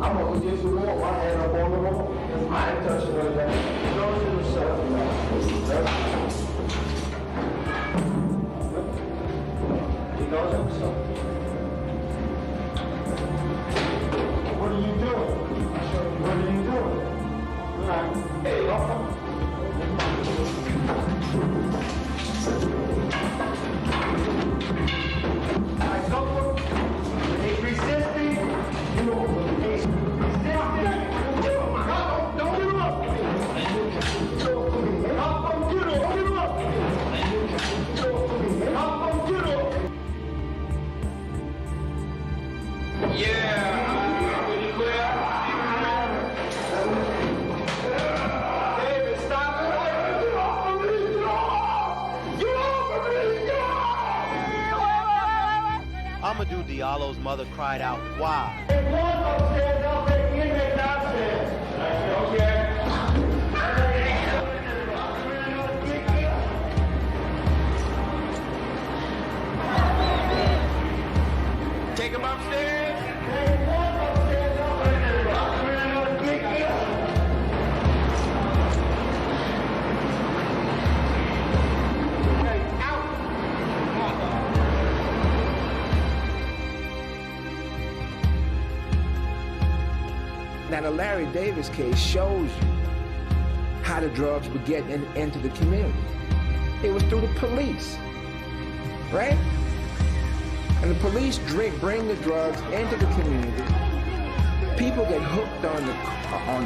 I'm up against the wall, my hand up on the wall. I ain't touching none of that. He knows himself. He knows himself. What are you doing? What are you doing? Hey, he's resisting. He's resisting. Don't give him up. Don't give him up. Yeah. David, stop it. Get off of me. Get off of me. Amadou Diallo's mother cried out, "Why?" If one upstairs, I'll take the inmate downstairs. Okay. Take him upstairs. If one upstairs, I'll take Now, the Larry Davis case shows you how the drugs were getting into the community. It was through the police, right? And the police bring the drugs into the community. People get hooked on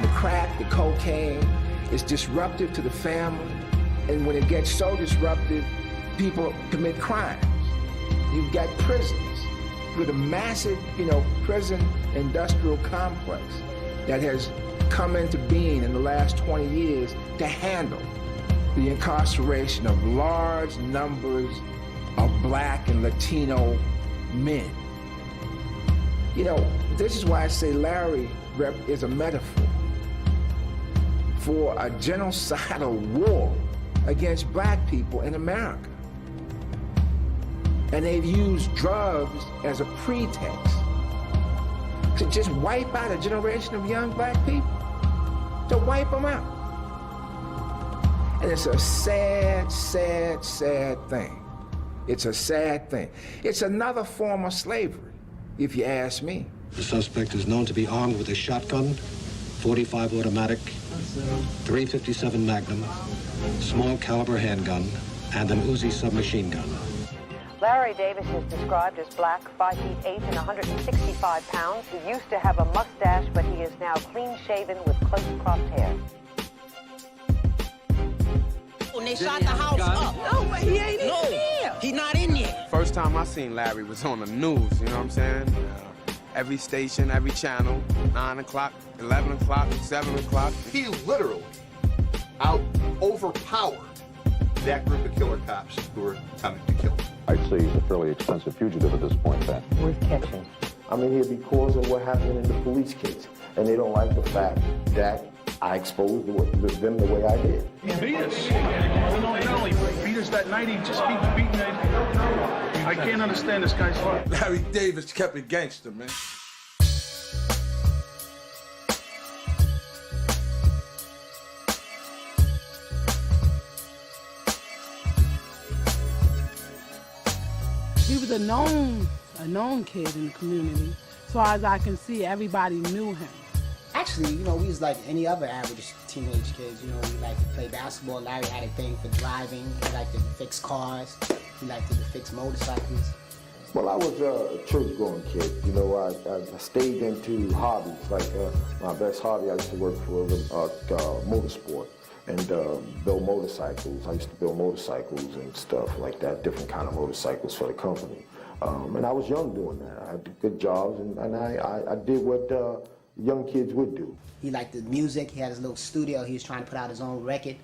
the crack, the cocaine. It's disruptive to the family. And when it gets so disruptive, people commit crimes. You've got prisons with a massive, prison industrial complex that has come into being in the last 20 years to handle the incarceration of large numbers of Black and Latino men. This is why I say Larry is a metaphor for a genocidal war against Black people in America. And they've used drugs as a pretext to just wipe out a generation of young Black people, to wipe them out. And it's a sad, sad, sad thing. It's a sad thing. It's another form of slavery, if you ask me. The suspect is known to be armed with a shotgun, .45 automatic, .357 Magnum, small caliber handgun, and an Uzi submachine gun. Larry Davis is described as Black, 5 feet 8 and 165 pounds. He used to have a mustache, but he is now clean-shaven with close cropped hair. When they shot the house up. No, but he ain't in there. He not in there. First time I seen Larry was on the news, you know what I'm saying? Every station, every channel, 9 o'clock, 11 o'clock, 7 o'clock. He literally overpowered that group of killer cops who were coming to kill him. I'd say he's a fairly expensive fugitive at this point, Pat. Worth catching. I'm in here because of what happened in the police case. And they don't like the fact that I exposed them the way I did. He beat us. Not only beat us that night, he just keeps beating us. I can't understand this guy's heart. Larry Davis kept it gangster, man. He was a known kid in the community. As far as I can see, everybody knew him. Actually, we was like any other average teenage kids. We liked to play basketball. Larry had a thing for driving. He liked to fix cars. He liked to fix motorcycles. Well, I was a church-going kid. I stayed into hobbies. Like my best hobby, I used to work for motorsport and build motorcycles. I used to build motorcycles and stuff like that, different kind of motorcycles for the company. And I was young doing that. I had good jobs, and I did what young kids would do. He liked the music. He had his little studio. He was trying to put out his own record.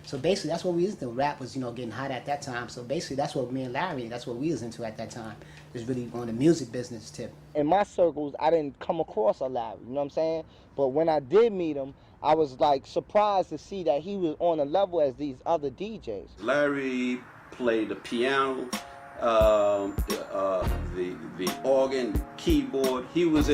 So basically, that's what we was into. Rap was, getting hot at that time. So basically, that's what me and Larry, that's what we was into at that time. It was really on the music business tip. In my circles, I didn't come across a Larry, you know what I'm saying? But when I did meet him, I was surprised to see that he was on a level as these other DJs. Larry played the piano, the organ, the keyboard. He was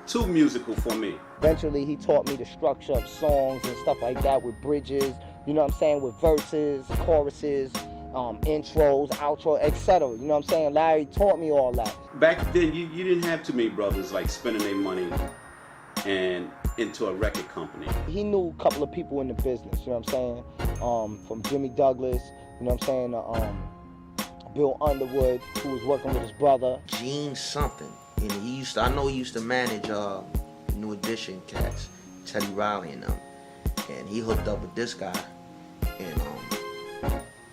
too musical for me. Eventually, he taught me the structure of songs and stuff like that with bridges, you know what I'm saying, with verses, choruses, intros, outro, etc. You know what I'm saying? Larry taught me all that. Back then, you didn't have too many brothers like spending their money and into a record company. He knew a couple of people in the business, you know what I'm saying? From Jimmy Douglas, you know what I'm saying? Bill Underwood, who was working with his brother. Gene something. And I know he used to manage New Edition cats, Teddy Riley and them. And he hooked up with this guy. And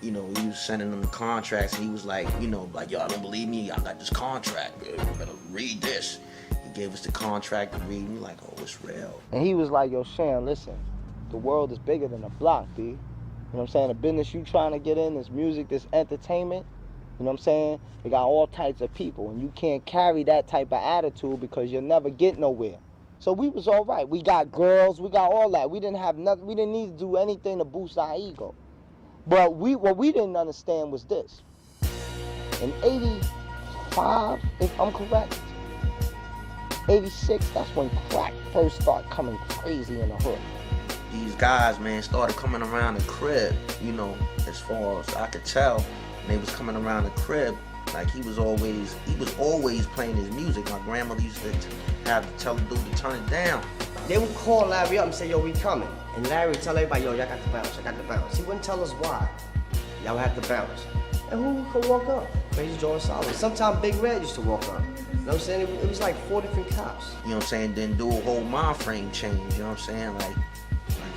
you know, he was sending them the contracts, and he was like, you know, like, y'all don't believe me? I got this contract. You better read this. He gave us the contract to read, and we like, oh, it's real. And he was like, yo, Sharon, listen, the world is bigger than a block, B. You know what I'm saying? The business you trying to get in, this music, this entertainment, you know what I'm saying? They got all types of people, and you can't carry that type of attitude because you'll never get nowhere. So we was all right. We got girls, we got all that. We didn't have nothing. We didn't need to do anything to boost our ego. But what we didn't understand was this. In 85, if I'm correct, 86, that's when crack first started coming crazy in the hood. These guys, man, started coming around the crib, you know, as far as I could tell. And they was coming around the crib, like he was always playing his music. My grandmother used to have to tell the dude to turn it down. They would call Larry up and say, yo, we coming. And Larry would tell everybody, yo, y'all got to bounce, y'all got to bounce. He wouldn't tell us why. Y'all have to bounce. And who could walk up? Crazy Joe Solomon. Sometimes Big Red used to walk up. You know what I'm saying? It was like 4 different cops. You know what I'm saying? Then do a whole mind frame change, you know what I'm saying? Like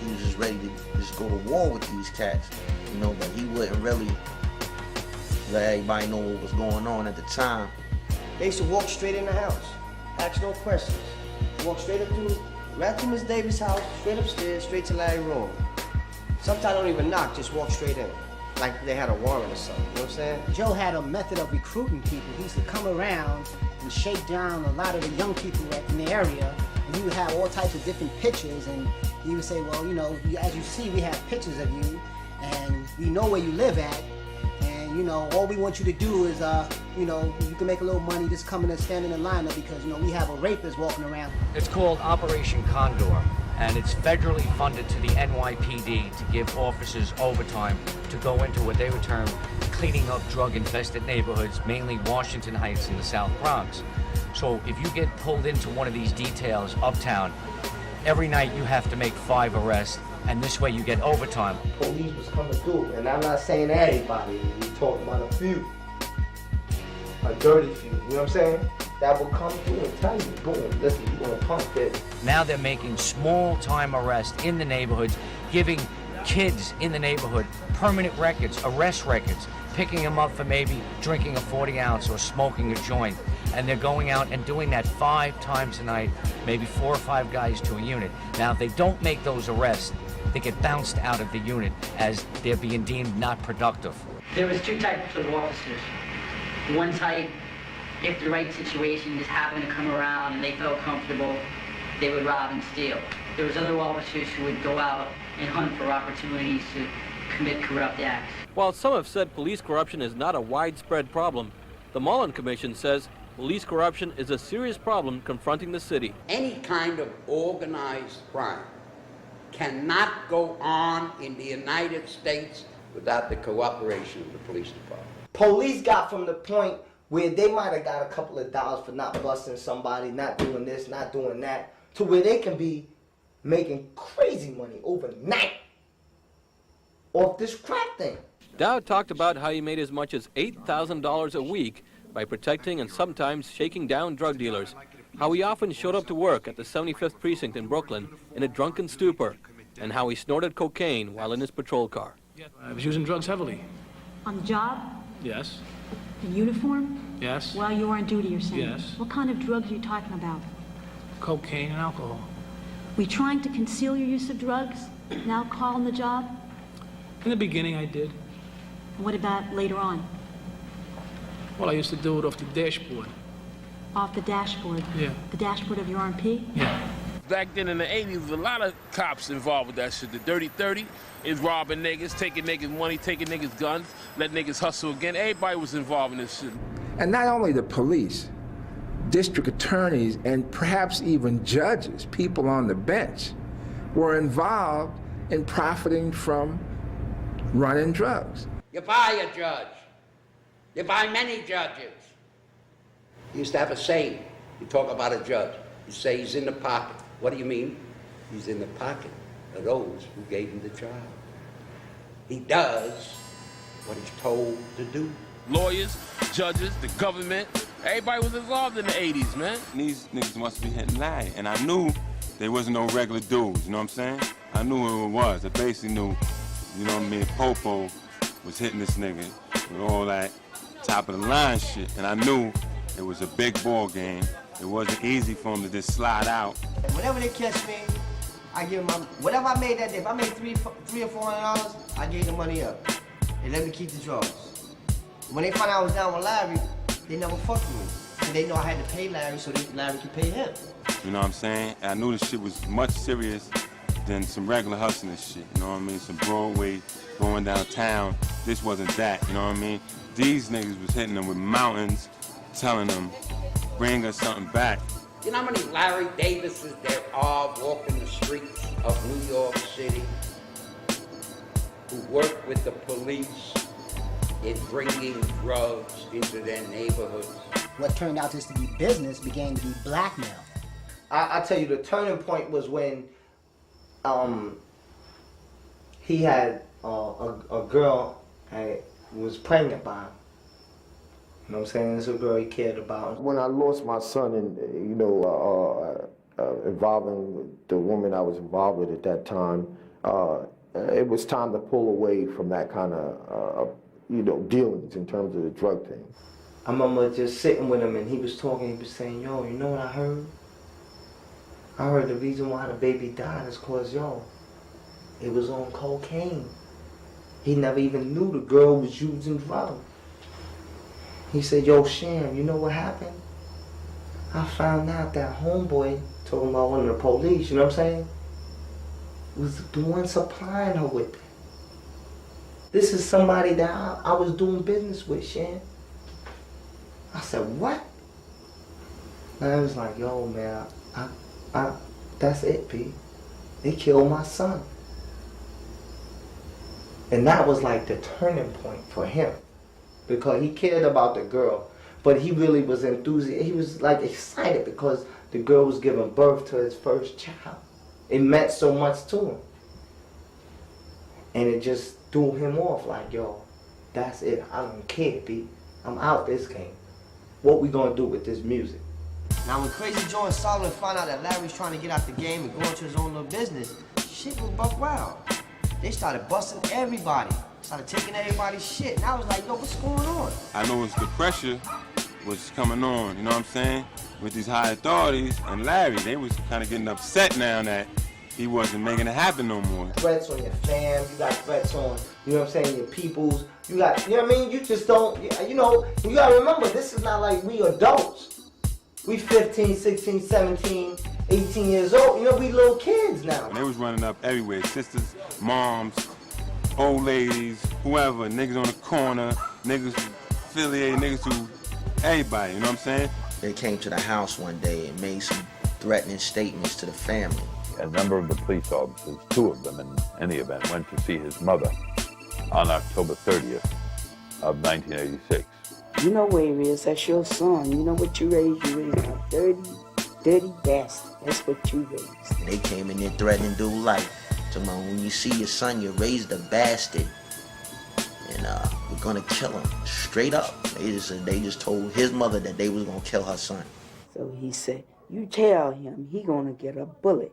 he was just ready to just go to war with these cats, you know, but he wouldn't really let everybody know what was going on at the time. They used to walk straight in the house, ask no questions. Walk straight up right to Miss Davis' house, straight upstairs, straight to Larry's room. Sometimes don't even knock, just walk straight in. Like they had a warrant or something, you know what I'm saying? Joe had a method of recruiting people. He used to come around and shake down a lot of the young people in the area, and he would have all types of different pictures, and he would say, well, you know, as you see, we have pictures of you, and we know where you live at, and, you know, all we want you to do is, you know, you can make a little money just coming and standing in line up because, you know, we have a rapist walking around. It's called Operation Condor, and it's federally funded to the NYPD to give officers overtime to go into what they would term cleaning up drug-infested neighborhoods, mainly Washington Heights and the South Bronx. So if you get pulled into one of these details uptown, every night you have to make 5 arrests, and this way you get overtime. Police was coming through, and I'm not saying everybody, we talking about a few. A dirty few, you know what I'm saying? That will come through and tell you, boom, listen, you're gonna pump this. Now they're making small-time arrests in the neighborhoods, giving kids in the neighborhood permanent records, arrest records, picking them up for maybe drinking a 40-ounce or smoking a joint. And they're going out and doing that 5 times a night, maybe 4 or 5 guys to a unit. Now, if they don't make those arrests, they get bounced out of the unit as they're being deemed not productive. There was 2 types of officers. One type, if the right situation just happened to come around and they felt comfortable, they would rob and steal. There was other officers who would go out and hunt for opportunities to commit corrupt acts. While some have said police corruption is not a widespread problem, the Mullen Commission says police corruption is a serious problem confronting the city. Any kind of organized crime cannot go on in the United States without the cooperation of the police department. Police got from the point where they might have got a couple of dollars for not busting somebody, not doing this, not doing that, to where they can be making crazy money overnight off this crack thing. Dowd talked about how he made as much as $8,000 a week by protecting and sometimes shaking down drug dealers, how he often showed up to work at the 75th Precinct in Brooklyn in a drunken stupor, and how he snorted cocaine while in his patrol car. I was using drugs heavily. On the job? Yes. In uniform? Yes. While you were on duty, you're saying? Yes. What kind of drugs are you talking about? Cocaine and alcohol. Were you trying to conceal your use of drugs and alcohol on the job? In the beginning, I did. What about later on? Well, I used to do it off the dashboard. Off the dashboard? Yeah. The dashboard of your RMP? Yeah. Back then in the 80s, there was a lot of cops involved with that shit. The Dirty 30 is robbing niggas, taking niggas' money, taking niggas' guns, letting niggas hustle again. Everybody was involved in this shit. And not only the police, district attorneys and perhaps even judges, people on the bench, were involved in profiting from running drugs. You buy a judge. You buy many judges. You used to have a saying. You talk about a judge. You say he's in the pocket. What do you mean? He's in the pocket of those who gave him the job. He does what he's told to do. Lawyers, judges, the government, everybody was involved in the 80s, man. These niggas must be hitting Larry, and I knew they wasn't no regular dudes, you know what I'm saying? I knew who it was. I basically knew, you know what I mean, Popo was hitting this nigga with all that top of the line shit, and I knew it was a big ball game. It wasn't easy for him to just slide out. Whenever they catch me, I give them whatever I made that day. If I made $300 or $400, I gave the money up. They let me keep the drugs. When they found out I was down with Larry, they never fucked with me. And they know I had to pay Larry so Larry could pay him. You know what I'm saying? I knew this shit was much serious than some regular hustling shit. You know what I mean? Some Broadway, going downtown. This wasn't that, you know what I mean? These niggas was hitting them with mountains, telling them, bring us something back. You know how many Larry Davises there are walking the streets of New York City who work with the police in bringing drugs into their neighborhoods? What turned out just to be business began to be blackmail. I tell you, the turning point was when he had a girl that was pregnant by him. You know what I'm saying? It's a girl he cared about. When I lost my son and, you know, involving the woman I was involved with at that time, it was time to pull away from that kind of, you know, dealings in terms of the drug thing. I remember just sitting with him and he was talking, he was saying, yo, you know what I heard? I heard the reason why the baby died is cause, yo, it was on cocaine. He never even knew the girl was using drugs. He said, yo, Sham, you know what happened? I found out that homeboy, talking about one of the police, you know what I'm saying, was the one supplying her with it. This is somebody that I was doing business with, Sham. I said, what? And I was like, yo, man, that's it, P. They killed my son. And that was like the turning point for him. Because he cared about the girl, but he really was enthusiastic. He was like excited because the girl was giving birth to his first child. It meant so much to him. And it just threw him off like, yo, that's it. I don't care, B. I'm out this game. What we gonna do with this music? Now when Crazy Joe and Solomon found out that Larry was trying to get out the game and go into his own little business, shit was buck wild. They started busting everybody. Started taking everybody's shit. And I was like, yo, what's going on? I know it's the pressure was coming on, you know what I'm saying? With these high authorities and Larry, they was kind of getting upset now that he wasn't making it happen no more. Threats on your fam, you got threats on, you know what I'm saying, your peoples. You got, you know what I mean? You just don't, you know, you gotta remember, this is not like we adults. We 15, 16, 17, 18 years old. You know, we little kids now. And they was running up everywhere, sisters, moms, old ladies, whoever, niggas on the corner, niggas affiliated, niggas who, everybody, you know what I'm saying? They came to the house one day and made some threatening statements to the family. A number of the police officers, 2 of them in any event, went to see his mother on October 30th of 1986. You know where he is, that's your son. You know what you raised a dirty bastard. That's what you raised. They came in there threatening dude life. Told him, when you see your son, you raised a bastard. And we're gonna kill him, straight up. They just told his mother that they was gonna kill her son. So he said, you tell him he gonna get a bullet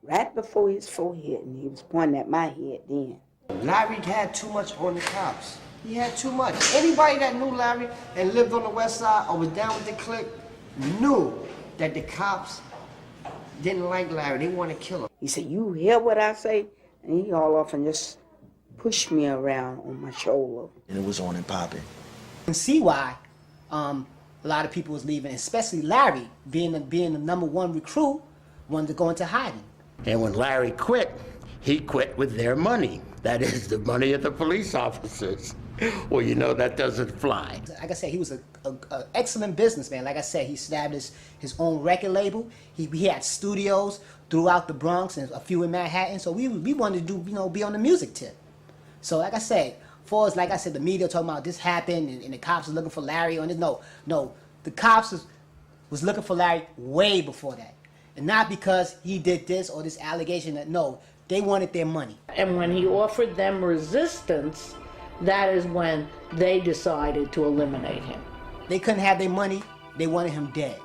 right before his forehead, and he was pointing at my head then. Larry had too much on the cops. He had too much. Anybody that knew Larry and lived on the west side or was down with the clique knew that the cops didn't like Larry. They wanted to kill him. He said, you hear what I say? And he all off and just pushed me around on my shoulder. And it was on and popping. You can see why a lot of people was leaving, especially Larry, being the number 1 recruit, wanted to go into hiding. And when Larry quit, he quit with their money. That is the money of the police officers. Well, you know, that doesn't fly. Like I said, he was an excellent businessman. Like I said, he established his own record label. He had studios throughout the Bronx and a few in Manhattan. So we wanted to do, you know, be on the music tip. So like I said, for us, like I said, the media talking about this happened and the cops was looking for Larry on this. No, the cops was looking for Larry way before that. And not because he did this or this allegation. No, they wanted their money. And when he offered them resistance, that is when they decided to eliminate him. They couldn't have their money. They wanted him dead.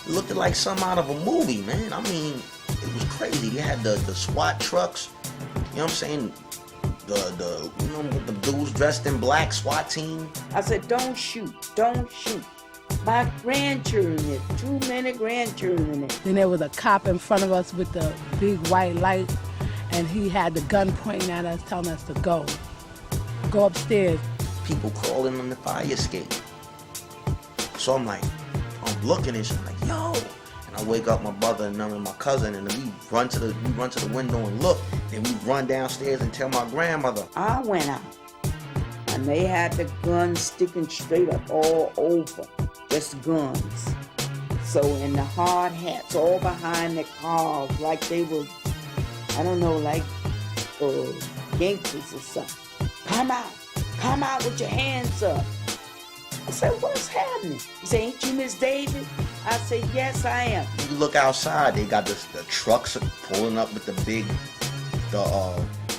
It looked like something out of a movie, man. I mean, it was crazy. They had the SWAT trucks, you know what I'm saying? You know, the dudes dressed in black, SWAT team. I said, don't shoot. My grandchildren in it, too many grandchildren in it. Then there was a cop in front of us with the big white light, and he had the gun pointing at us, telling us to go upstairs. People crawling on the fire escape. So I'm looking and shit, I'm like, yo. And I wake up my brother and my cousin, and we run to the window and look. Then we run downstairs and tell my grandmother. I went out, and they had the guns sticking straight up all over, just guns. So, in the hard hats all behind the cars, like they were, I don't know, like gangsters or something. Come out with your hands up. I said, what's happening? He said, ain't you Miss David? I said, yes, I am. You look outside, they got the trucks pulling up with the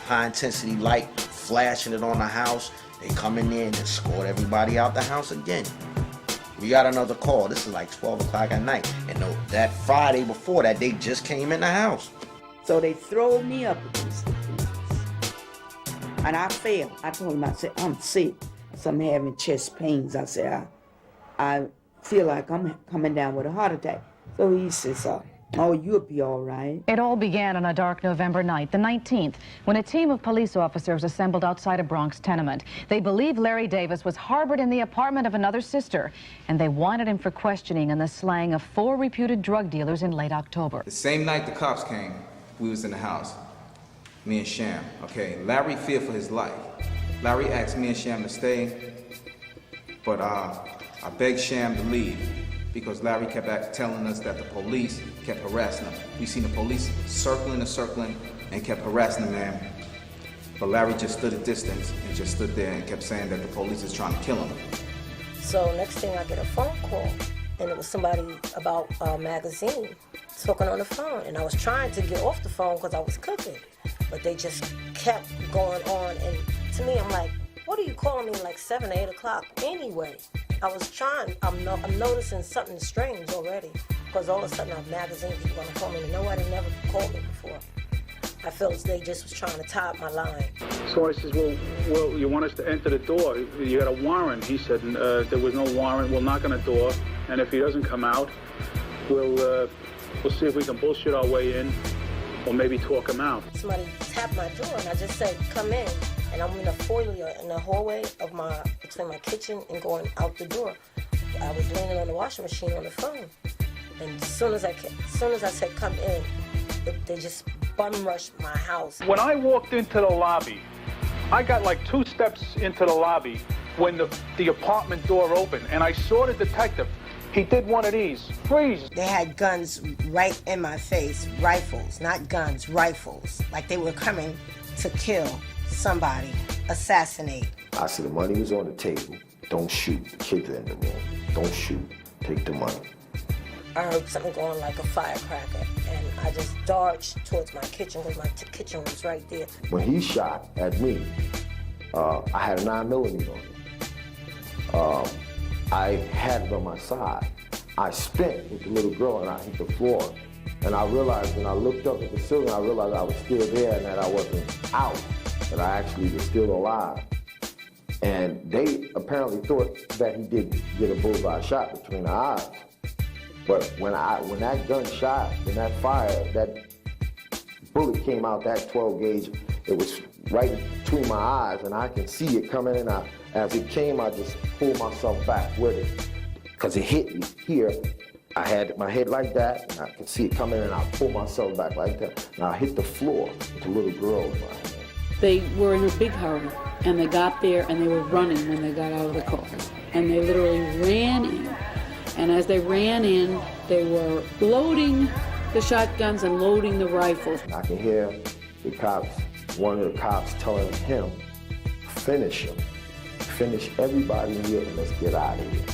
high intensity light, flashing it on the house. They come in there and escort everybody out the house again. We got another call. This is like 12 o'clock at night. And that Friday before that, they just came in the house. So they throw me up against the fence. And I failed. I told him, I said, I'm sick. So I'm having chest pains. I said, I feel like I'm coming down with a heart attack. So he says, oh, you'll be all right. It all began on a dark November night, the 19th, when a team of police officers assembled outside a Bronx tenement. They believed Larry Davis was harbored in the apartment of another sister, and they wanted him for questioning in the slang of 4 reputed drug dealers in late October. The same night the cops came, we was in the house, me and Sham. Okay, Larry feared for his life. Larry asked me and Sham to stay, but I begged Sham to leave because Larry kept telling us that the police kept harassing him. We seen the police circling and kept harassing the man. But Larry just stood at distance and just stood there and kept saying that the police is trying to kill him. So next thing I get a phone call, and it was somebody about a magazine talking on the phone. And I was trying to get off the phone because I was cooking, but they just kept going on. And to me, I'm like, what are you calling me like 7 or 8 o'clock anyway? I was trying, I'm noticing something strange already, because all of a sudden a magazine people gonna call me, and nobody never called me before. I felt as they just was trying to tie up my line. So I says, well, you want us to enter the door? You got a warrant. He said, there was no warrant. We'll knock on the door, and if he doesn't come out, we'll see if we can bullshit our way in, or maybe talk him out. Somebody tapped my door, and I just said, come in. And I'm in the foyer, in the hallway of between my kitchen and going out the door. I was leaning on the washing machine on the phone. And as soon as I said come in, they just bum rushed my house. When I walked into the lobby, I got like 2 steps into the lobby when the apartment door opened, and I saw the detective. He did one of these. Freeze. They had guns right in my face, rifles, not guns, rifles. Like they were coming to kill somebody, assassinate. I said the money was on the table. Don't shoot. The kids are in the room. Don't shoot. Take the money. I heard something going like a firecracker, and I just dodged towards my kitchen because my kitchen was right there. When he shot at me, I had a 9mm on it. I had it on my side. I spent with the little girl and I hit the floor. And I realized when I looked up at the ceiling, I realized I was still there and that I wasn't out, that I actually was still alive. And they apparently thought that he did get a bullseye shot between the eyes. But when that gun shot, when that fire, that bullet came out that 12 gauge. It was right between my eyes, and I can see it coming in. As it came, I just pulled myself back with it. Because it hit me here. I had my head like that, and I could see it coming, and I pulled myself back like that. And I hit the floor with a little girl in my hand. They were in a big hurry, and they got there, and they were running when they got out of the car. And they literally ran in. And as they ran in, they were loading the shotguns and loading the rifles. I can hear the cops, one of the cops telling him, finish him. Finish everybody in here and let's get out of here.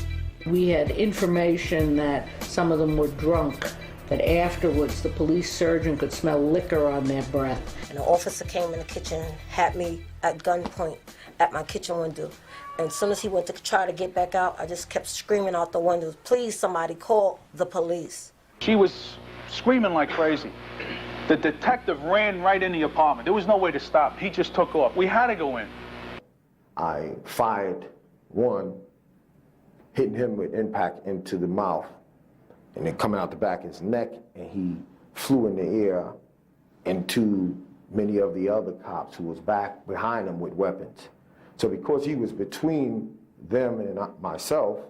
We had information that some of them were drunk, that afterwards the police surgeon could smell liquor on their breath. And an officer came in the kitchen and had me at gunpoint at my kitchen window. And as soon as he went to try to get back out, I just kept screaming out the window, please somebody call the police. She was screaming like crazy. The detective ran right in the apartment. There was no way to stop. He just took off. We had to go in. I fired one, hitting him with impact into the mouth, and then coming out the back of his neck, and he flew in the air into many of the other cops who was back behind him with weapons. So because he was between them and myself,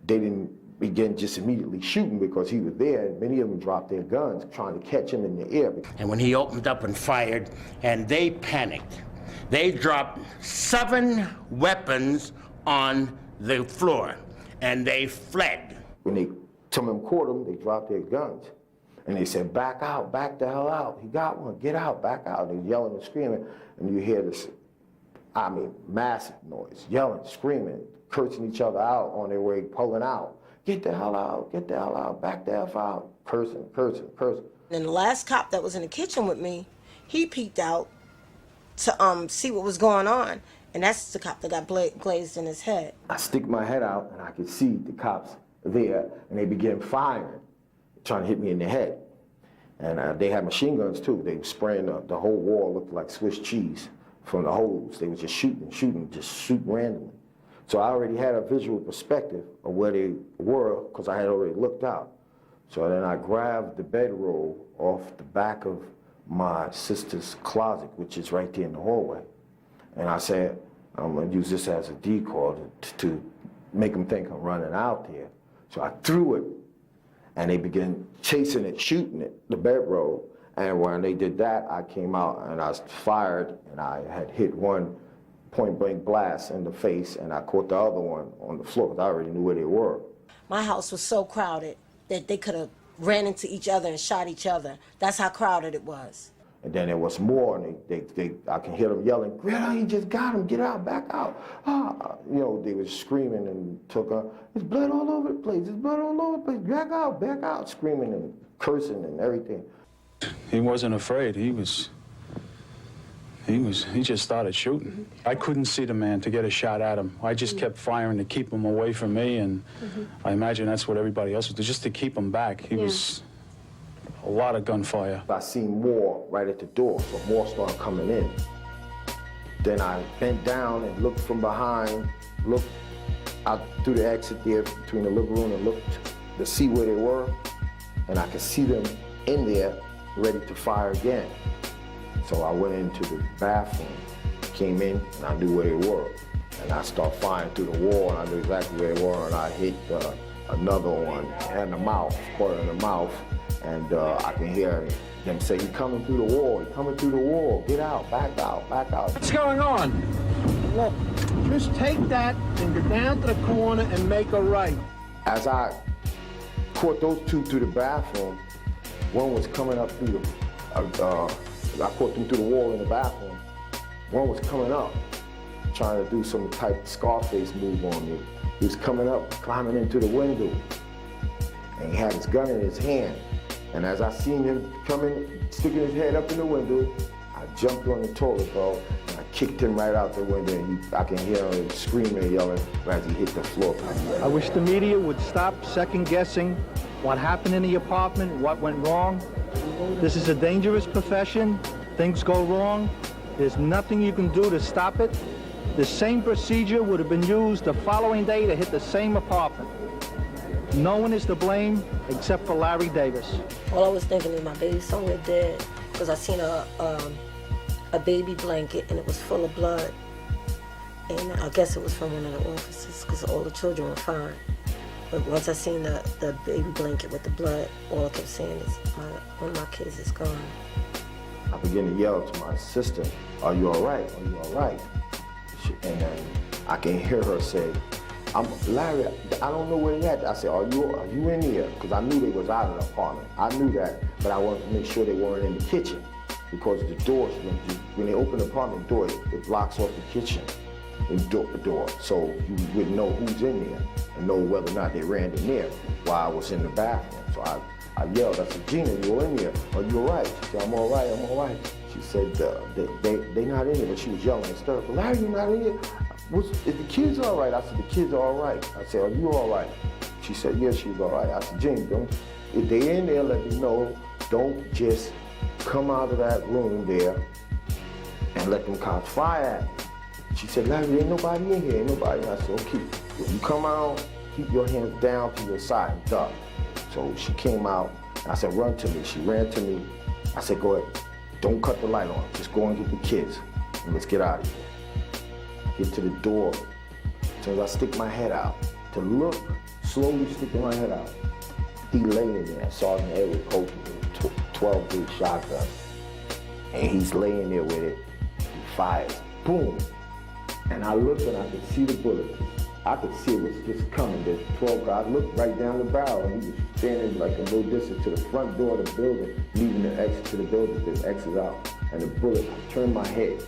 they didn't begin just immediately shooting because he was there, and many of them dropped their guns trying to catch him in the air. And when he opened up and fired, and they panicked, they dropped 7 weapons on the floor, and they fled. When some of them caught him, they dropped their guns. And they said, back out, back the hell out. He got one, get out, back out. They're yelling and screaming, and you hear this, massive noise, yelling, screaming, cursing each other out on their way, pulling out. Get the hell out, back the F out, cursing. And the last cop that was in the kitchen with me, he peeked out to see what was going on, and that's the cop that got glazed in his head. I stick my head out, and I could see the cops there, and they began firing, trying to hit me in the head. And they had machine guns too. They were spraying the whole wall, looked like Swiss cheese from the hose. They were just shooting randomly. So I already had a visual perspective of where they were because I had already looked out. So then I grabbed the bedroll off the back of my sister's closet, which is right there in the hallway. And I said, I'm gonna use this as a decoy to make them think I'm running out there. So I threw it, and they began chasing it, shooting it, the bedroll. And when they did that, I came out and I fired, and I had hit one point-blank blast in the face, and I caught the other one on the floor because I already knew where they were. My house was so crowded that they could have ran into each other and shot each other. That's how crowded it was. And then there was more, and I can hear them yelling, Greta, he just got him, get out, back out. They were screaming and took there's blood all over the place, back out, screaming and cursing and everything. He wasn't afraid, he just started shooting. I couldn't see the man to get a shot at him. I just kept firing to keep him away from me, and I imagine that's what everybody else would do, just to keep him back. He was a lot of gunfire. I seen more right at the door, so more started coming in. Then I bent down and looked from behind, looked out through the exit there between the living room and looked to see where they were, and I could see them in there ready to fire again. So I went into the bathroom, came in, and I knew where they were. And I started firing through the wall, and I knew exactly where they were, and I hit another one in the mouth, part in the mouth, and I can hear them say, "He's coming through the wall, get out, back out. What's going on? Look, just take that and go down to the corner and make a right. As I caught those two through the bathroom, one was coming up through I caught them through the wall in the bathroom. One was coming up, trying to do some type of Scarface move on me. He was coming up, climbing into the window, and he had his gun in his hand. And as I seen him coming, sticking his head up in the window, I jumped on the toilet bowl, and I kicked him right out the window, and I can hear him screaming and yelling as he hit the floor. I wish the media would stop second-guessing what happened in the apartment, what went wrong. This is a dangerous profession. Things go wrong. There's nothing you can do to stop it. The same procedure would have been used the following day to hit the same apartment. No one is to blame except for Larry Davis. All I was thinking is my baby's somewhere dead. because I seen a baby blanket and it was full of blood. And I guess it was from one of the officers because all the children were fine. But once I seen the baby blanket with the blood, all I kept saying is, one of my kids is gone. I began to yell to my sister, "Are you all right? Are you all right?" And I can hear her say, "Larry, I don't know where they at." I said, "Are you in here?" Because I knew they was out of the apartment. I knew that, but I wanted to make sure they weren't in the kitchen because the doors, when they open the apartment door, it blocks off the kitchen. The door, so you wouldn't know who's in there and know whether or not they ran in there while I was in the bathroom. So I yelled, I said, "Gina, you're in here. Are you all right?" She said, I'm all right. She said, they not in here, but she was yelling hysterical. "Larry, you're not in here? Is the kids all right?" I said, "The kids are all right." I said, "Are you all right?" She said, "Yes, she's all right." I said, "Gina, if they in there, let me know. Don't just come out of that room there and let them cops fire at me." She said, "Larry, ain't nobody in here, ain't nobody." I said, "Okay, if you come out, keep your hands down to your side and duck." So she came out, and I said, "Run to me." She ran to me. I said, "Go ahead, don't cut the light on. Just go and get the kids, and let's get out of here." Get to the door. As soon as I stick my head out, to look, slowly sticking my head out, he laying there, Sergeant Edward Coach with a 12-gauge shotgun, and he's laying there with it. He fires, boom. And I looked and I could see the bullet. I could see it was just coming. The 12 guys looked right down the barrel and he was standing like a little distance to the front door of the building, leaving the exit to the building, the exit out. And the bullet, I turned my head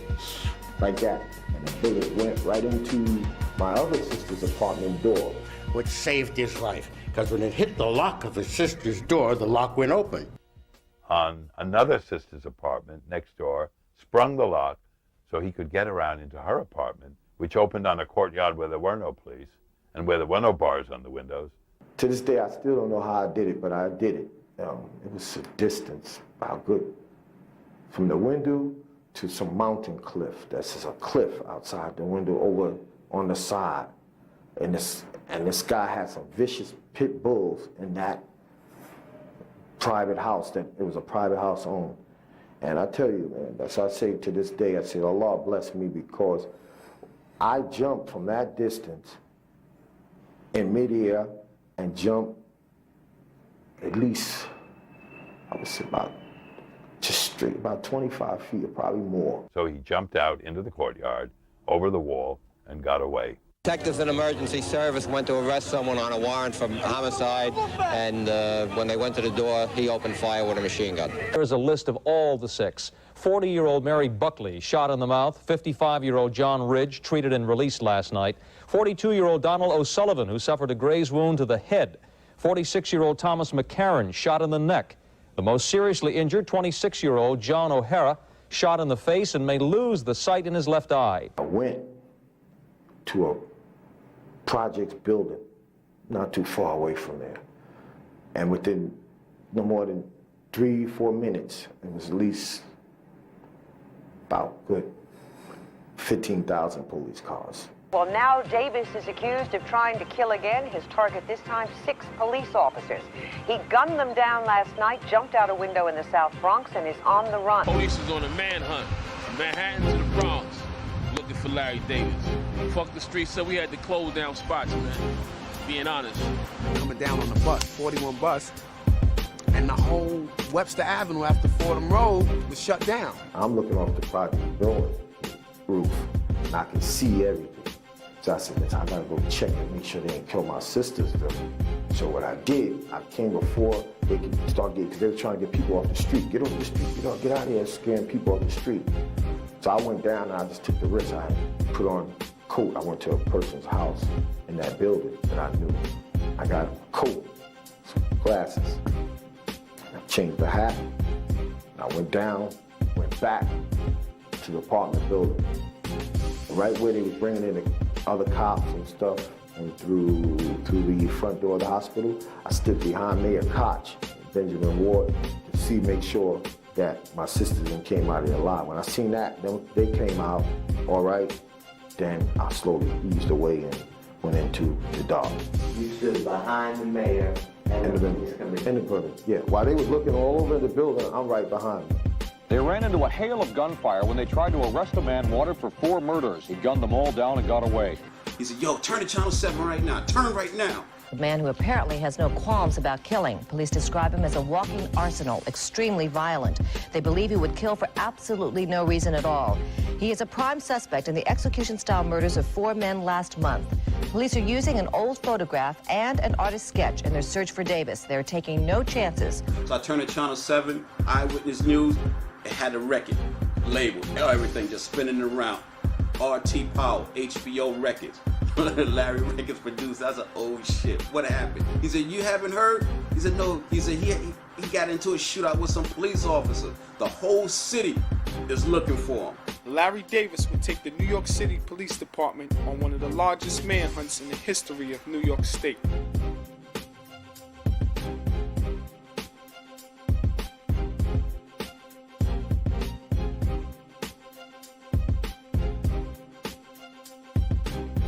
like that, and the bullet went right into my other sister's apartment door. Which saved his life, because when it hit the lock of his sister's door, the lock went open. On another sister's apartment next door, sprung the lock, so he could get around into her apartment, which opened on a courtyard where there were no police and where there were no bars on the windows. To this day, I still don't know how I did it, but I did it. It was a distance, how good. From the window to some mountain cliff. This is a cliff outside the window over on the side. And this guy had some vicious pit bulls in that private house, it was a private house owned. And I tell you, man, that's what I say to this day. I say, Allah bless me, because I jumped from that distance in midair and jumped at least, I would say about 25 feet or probably more. So he jumped out into the courtyard, over the wall, and got away. Detectives in emergency service went to arrest someone on a warrant for homicide, and when they went to the door, he opened fire with a machine gun. There's a list of all the six. 40-year-old Mary Buckley, shot in the mouth. 55-year-old John Ridge, treated and released last night. 42-year-old Donald O'Sullivan, who suffered a graze wound to the head. 46-year-old Thomas McCarron, shot in the neck. The most seriously injured, 26-year-old John O'Hara, shot in the face and may lose the sight in his left eye. I went to a projects building not too far away from there. And within no more than 3-4 minutes, it was at least about good 15,000 police cars. Well, now Davis is accused of trying to kill again. His target this time, 6 police officers. He gunned them down last night, jumped out a window in the South Bronx, and is on the run. Police is on a manhunt from Manhattan to the Bronx, looking for Larry Davis. Fuck the streets, so we had to close down spots, man. Being honest. Coming down on the bus, 41 bus, and the whole Webster Avenue after Fordham Road was shut down. I'm looking off the project building roof, and I can see everything. So I said, I gotta go check and make sure they didn't kill my sisters, though. So what I did, I came before they could start getting, because they were trying to get people off the street. Get off the street, get out of here, scaring people off the street. So I went down and I just took the risk. I put on a coat. I went to a person's house in that building that I knew. I got a coat, some glasses. I changed the hat. I went down, went back to the apartment building. Right where they was bringing in the other cops and stuff, and through the front door of the hospital, I stood behind Mayor Koch, Benjamin Ward, to make sure that my sisters came out of there alive. When I seen that, they came out all right, then I slowly eased away and went into the dark. You stood behind the mayor and in the building, yeah. While they was looking all over the building, I'm right behind them. They ran into a hail of gunfire when they tried to arrest a man wanted for 4 murders. He gunned them all down and got away. He said, yo, turn to Channel 7 right now. Turn right now. A man who apparently has no qualms about killing. Police describe him as a walking arsenal, extremely violent. They believe he would kill for absolutely no reason at all. He is a prime suspect in the execution-style murders of 4 men last month. Police are using an old photograph and an artist's sketch in their search for Davis. They're taking no chances. So I turned to Channel 7, Eyewitness News. It had a record, label, everything just spinning around. RT Power, HBO Records. Larry Records produced. I said, oh shit, what happened? He said, you haven't heard? He said, no. He said, he got into a shootout with some police officers. The whole city is looking for him. Larry Davis would take the New York City Police Department on one of the largest manhunts in the history of New York State.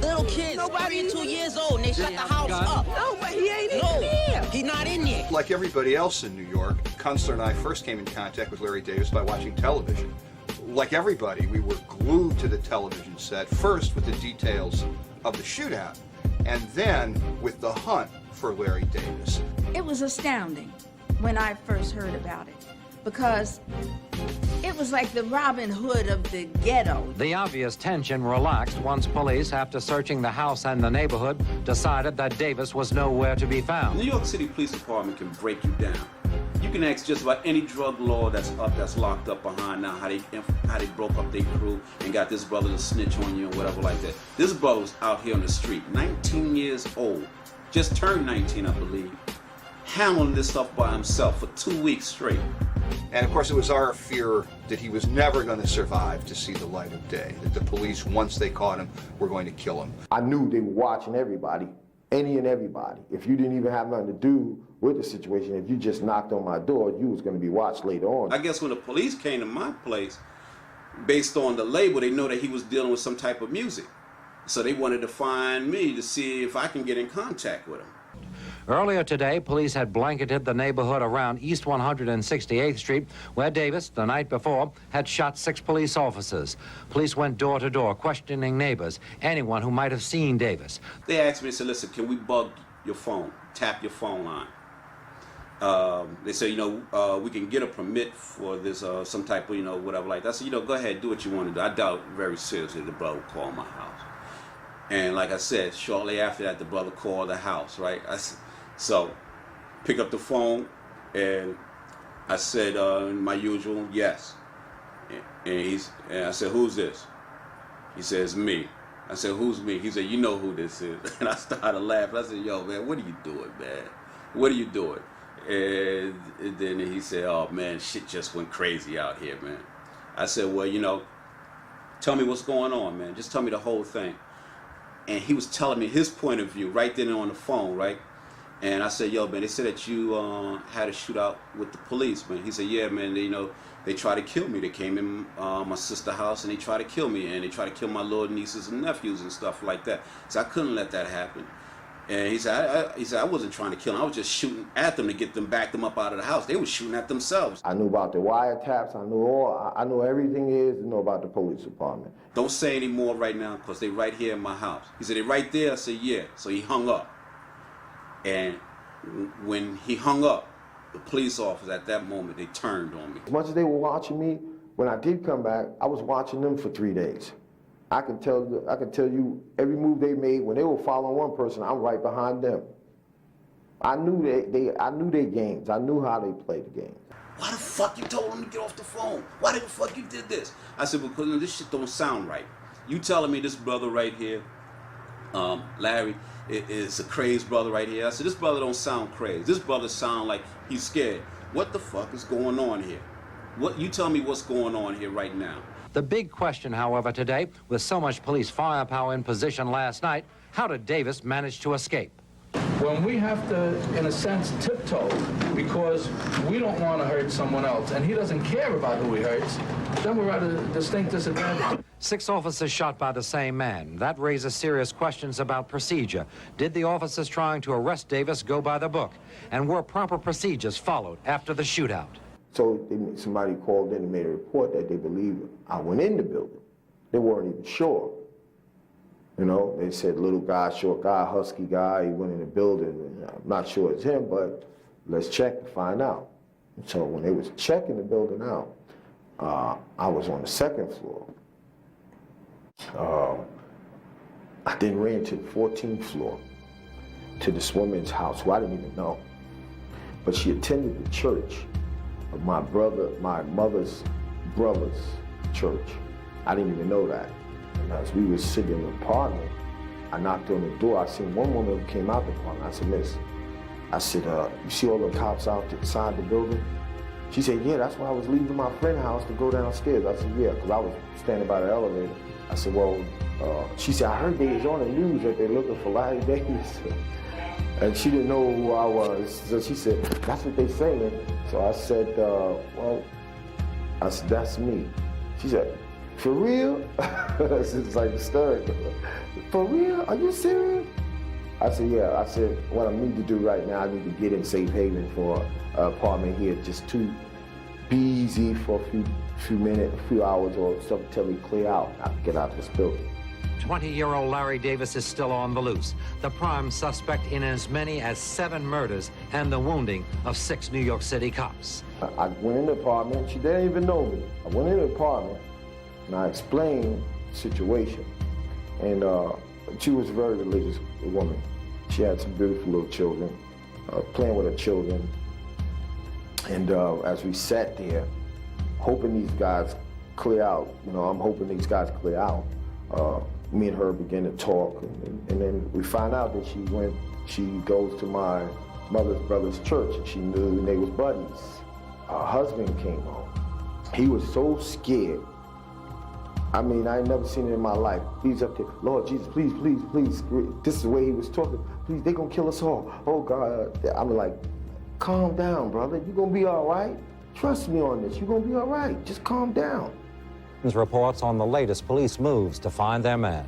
Little kids, 3 and 2 years old, and they shut the house up. No, but he ain't in there. He's not in there. Like everybody else in New York, Kunstler and I first came in contact with Larry Davis by watching television. Like everybody, we were glued to the television set, first with the details of the shootout, and then with the hunt for Larry Davis. It was astounding when I first heard about it, because it was like the Robin Hood of the ghetto. The obvious tension relaxed once police, after searching the house and the neighborhood, decided that Davis was nowhere to be found. New York City Police Department can break you down. You can ask just about any drug lord that's locked up behind now how they broke up their crew and got this brother to snitch on you or whatever like that. This brother was out here on the street, 19 years old, just turned 19, I believe, handling this stuff by himself for 2 weeks straight. And of course, it was our fear that he was never going to survive to see the light of day, that the police, once they caught him, were going to kill him. I knew they were watching everybody, any and everybody. If you didn't even have nothing to do with the situation, if you just knocked on my door, you was going to be watched later on. I guess when the police came to my place, based on the label, they know that he was dealing with some type of music. So they wanted to find me to see if I can get in contact with him. Earlier today, police had blanketed the neighborhood around East 168th Street, where Davis, the night before, had shot 6 police officers. Police went door to door, questioning neighbors, anyone who might have seen Davis. They asked me, they said, listen, can we bug your phone, tap your phone line? They said, we can get a permit for this, some type of, whatever like that. I said, go ahead, do what you want to do. I doubt very seriously the brother would call my house. And like I said, shortly after that, the brother called the house, right? So, pick up the phone, and I said, my usual, yes. And I said, who's this? He says, me. I said, who's me? He said, you know who this is. And I started laughing. I said, yo, man, what are you doing, man? What are you doing? And then he said, oh, man, shit just went crazy out here, man. I said, well, tell me what's going on, man. Just tell me the whole thing. And he was telling me his point of view right then on the phone, right? And I said, yo, man, they said that you had a shootout with the police, man. He said, yeah, man, they tried to kill me. They came in my sister's house and they tried to kill me. And they tried to kill my little nieces and nephews and stuff like that. So I couldn't let that happen. And he said, I wasn't trying to kill them. I was just shooting at them to back them up out of the house. They were shooting at themselves. I knew about the wiretaps. I knew everything is to know about the police department. Don't say any more right now because they right here in my house. He said, they right there? I said, yeah. So he hung up. And when he hung up, the police officers at that moment, they turned on me. As much as they were watching me, when I did come back, I was watching them for 3 days. I could tell you every move they made. When they were following one person, I'm right behind them. I knew their games. I knew how they played the game. Why the fuck you told them to get off the phone? Why the fuck you did this? I said, because this shit don't sound right. You telling me this brother right here, Larry, is a crazed brother right here. I said, this brother don't sound crazy. This brother sound like he's scared. What the fuck is going on here? You tell me what's going on here right now. The big question, however, today, with so much police firepower in position last night, how did Davis manage to escape? When we have to, in a sense, tiptoe because we don't want to hurt someone else and he doesn't care about who he hurts, then we're at a distinct disadvantage. 6 officers shot by the same man. That raises serious questions about procedure. Did the officers trying to arrest Davis go by the book? And were proper procedures followed after the shootout? So somebody called in and made a report that they believe I went in the building. They weren't even sure. You know, they said little guy, short guy, husky guy, he went in the building. And I'm not sure it's him, but let's check to find out. And so when they was checking the building out, I was on the second floor. I then ran to the 14th floor to this woman's house who I didn't even know. But she attended the church of my mother's brother's church. I didn't even know that. And as we were sitting in the apartment, I knocked on the door. I seen one woman who came out the apartment. I said, "Miss," I said, "You see all the cops out outside the building?" She said, "Yeah, that's why I was leaving my friend's house to go downstairs." I said, "Yeah," because I was standing by the elevator. I said, "Well," she said, "I heard they was on the news that they're looking for Larry Davis." And she didn't know who I was. So she said, "That's what they saying." So I said, "Well," I said, "That's me." She said, "For real?" It's like hysterical. "For real? Are you serious?" I said, "Yeah." I said, "What I need to do right now, I need to get in safe haven for an apartment here just to be easy for a few minutes, a few hours or something until we clear out. I can get out of this building." 20-year-old Larry Davis is still on the loose, the prime suspect in as many as 7 murders and the wounding of 6 New York City cops. I went in the apartment. She didn't even know me. I went in the apartment and I explained the situation. And she was a very religious woman. She had some beautiful little children, playing with her children. And as we sat there, hoping these guys clear out, I'm hoping these guys clear out, me and her began to talk, and then we find out that she goes to my mother's brother's church, and she knew they was buddies. Her husband came home. He was so scared. I mean, I ain't never seen it in my life. He's up there, "Lord Jesus, please, please, please." This is the way he was talking. "Please, they gonna kill us all. Oh God." I'm like, "Calm down, brother. You gonna be all right. Trust me on this. You gonna be all right. Just calm down." Reports on the latest police moves to find their man.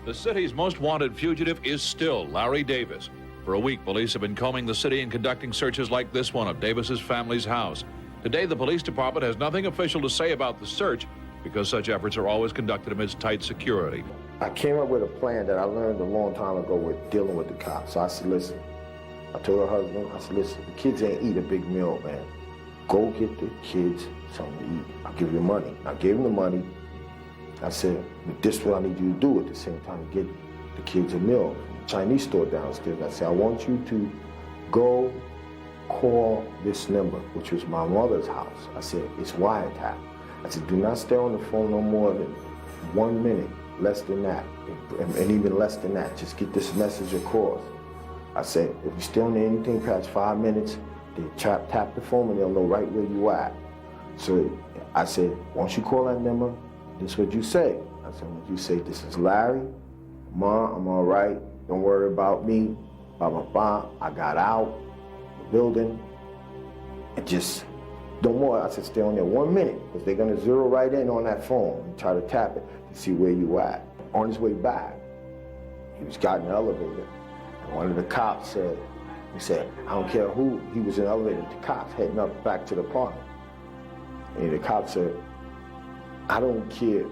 The city's most wanted fugitive is still Larry Davis. For a week, police have been combing the city and conducting searches like this one of Davis's family's house. Today, the police department has nothing official to say about the search because such efforts are always conducted amidst tight security. I came up with a plan that I learned a long time ago with dealing with the cops. So I said, "Listen," I told her husband, I said, "Listen, the kids ain't eat a big meal, man. Go get the kids something to eat. I'll give you money." I gave him the money. I said, "But this is what I need you to do at the same time to get the kids a meal." Chinese store downstairs. I said, "I want you to go call this number," which was my mother's house. I said, "It's wiretap." I said, "Do not stay on the phone no more than 1 minute, less than that, and even less than that. Just get this message across." I said, "If you stay on there anything past 5 minutes, they tap the phone and they'll know right where you at." So I said, "Once you call that number, this is what you say." I said, "When you say, 'This is Larry, Ma, I'm all right. Don't worry about me. Blah, blah, blah. I got out the building and just don't more." I said, "Stay on there 1 minute because they're going to zero right in on that phone and try to tap it to see where you at." On his way back, he got in the elevator. And one of the cops said, "I don't care who," he was in the elevator with the cops heading up back to the apartment. And the cop said, "I don't care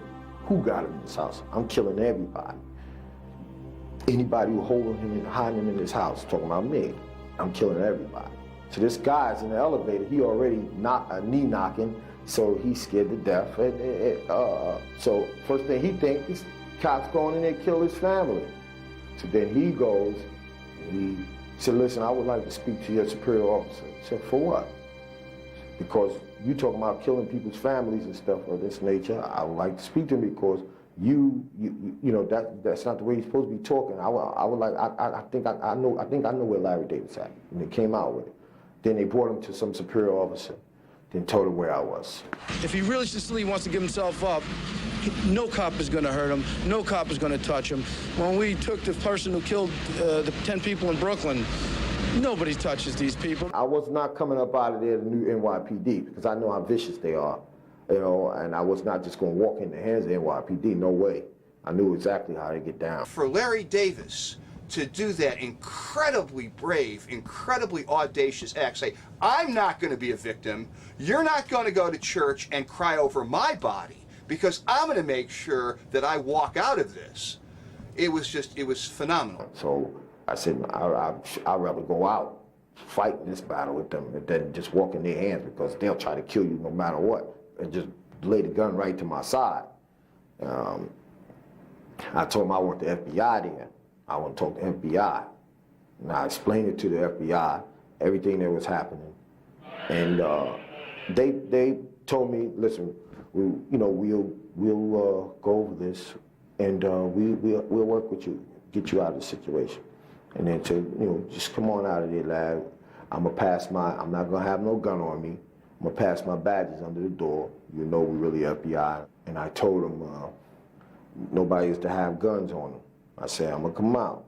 who got him in this house. I'm killing everybody. Anybody who holding him and hiding him in this house," talking about me, "I'm killing everybody." So this guy's in the elevator. He already knee knocking, so he's scared to death. So first thing he thinks, this cop's going in there to kill his family. So then he goes, and he said, "Listen, I would like to speak to your superior officer." I said, "For what?" "Because you talking about killing people's families and stuff of this nature. I would like to speak to him because that's not the way you're supposed to be talking. I think I know where Larry Davis at." And they came out with it. Then they brought him to some superior officer, then told him where I was. If he realistically wants to give himself up, no cop is going to hurt him. No cop is going to touch him. When we took the person who killed the 10 people in Brooklyn, nobody touches these people. I was not coming up out of there to new NYPD because I know how vicious they are, and I was not just going to walk in the hands of NYPD. No way. I knew exactly how to get down. For Larry Davis to do that incredibly brave, incredibly audacious act, say, I'm not going to be a victim, you're not going to go to church and cry over my body, because I'm going to make sure that I walk out of this. It was phenomenal. So I said, I'd rather go out fighting this battle with them than just walk in their hands, because they'll try to kill you no matter what, and just lay the gun right to my side. I told them I want the FBI then. I want to talk to FBI. And I explained it to the FBI, everything that was happening. And they told me, listen, we'll go over this, and we'll work with you, get you out of the situation. And then to, just come on out of there, lad. I'm not gonna have no gun on me. I'm gonna pass my badges under the door. We really FBI. And I told them nobody is to have guns on them. I said, I'm gonna come out.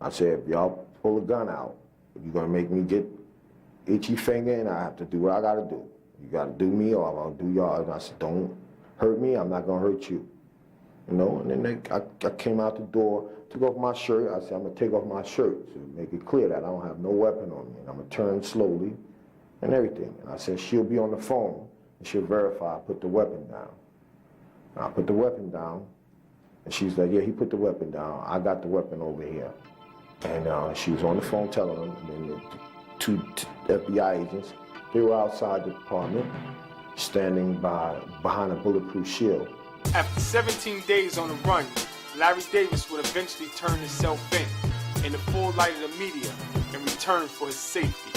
I said, if y'all pull a gun out, you're gonna make me get itchy finger, and I have to do what I gotta do. You gotta do me, or I'm gonna do y'all. And I said, don't hurt me, I'm not gonna hurt you. And then I came out the door, took off my shirt. I said, I'm gonna take off my shirt to make it clear that I don't have no weapon on me. And I'm gonna turn slowly and everything. And I said, she'll be on the phone, and she'll verify I put the weapon down. And I put the weapon down, and she's like, yeah, he put the weapon down. I got the weapon over here. And she was on the phone telling them, and then the two FBI agents, they were outside the department, standing behind a bulletproof shield. After 17 days on the run, Larry Davis would eventually turn himself in the full light of the media, in return for his safety.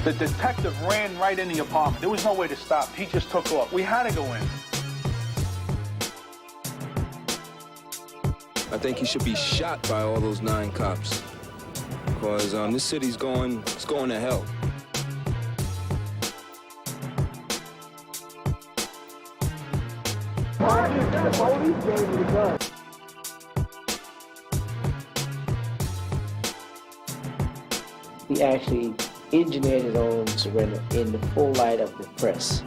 The detective ran right in the apartment. There was no way to stop. He just took off. We had to go in. I think he should be shot by all those 9 cops, because this city's going to hell. The police gave me the gun. He actually engineered his own surrender in the full light of the press.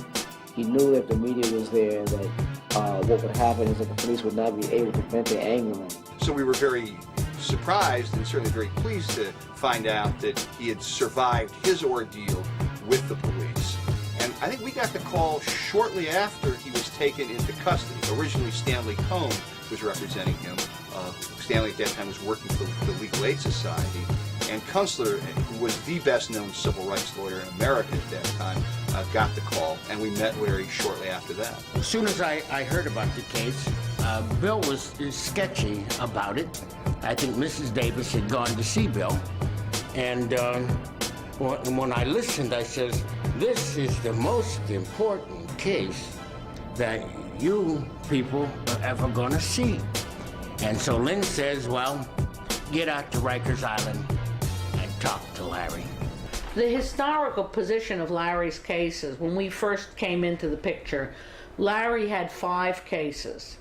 He knew if the media was there that what would happen is that the police would not be able to vent their anger on him. So we were very surprised and certainly very pleased to find out that he had survived his ordeal with the police. And I think we got the call shortly after he was taken into custody. Originally, Stanley Cohn was representing him. Stanley at that time was working for the Legal Aid Society. And Kunstler, who was the best-known civil rights lawyer in America at that time, got the call, and we met Larry shortly after that. As soon as I heard about the case, Bill was sketchy about it. I think Mrs. Davis had gone to see Bill. And when I listened, I says, this is the most important case that you people are ever gonna see. And so Lynn says, well, get out to Rikers Island and talk to Larry. The historical position of Larry's cases, when we first came into the picture, Larry had 5 cases.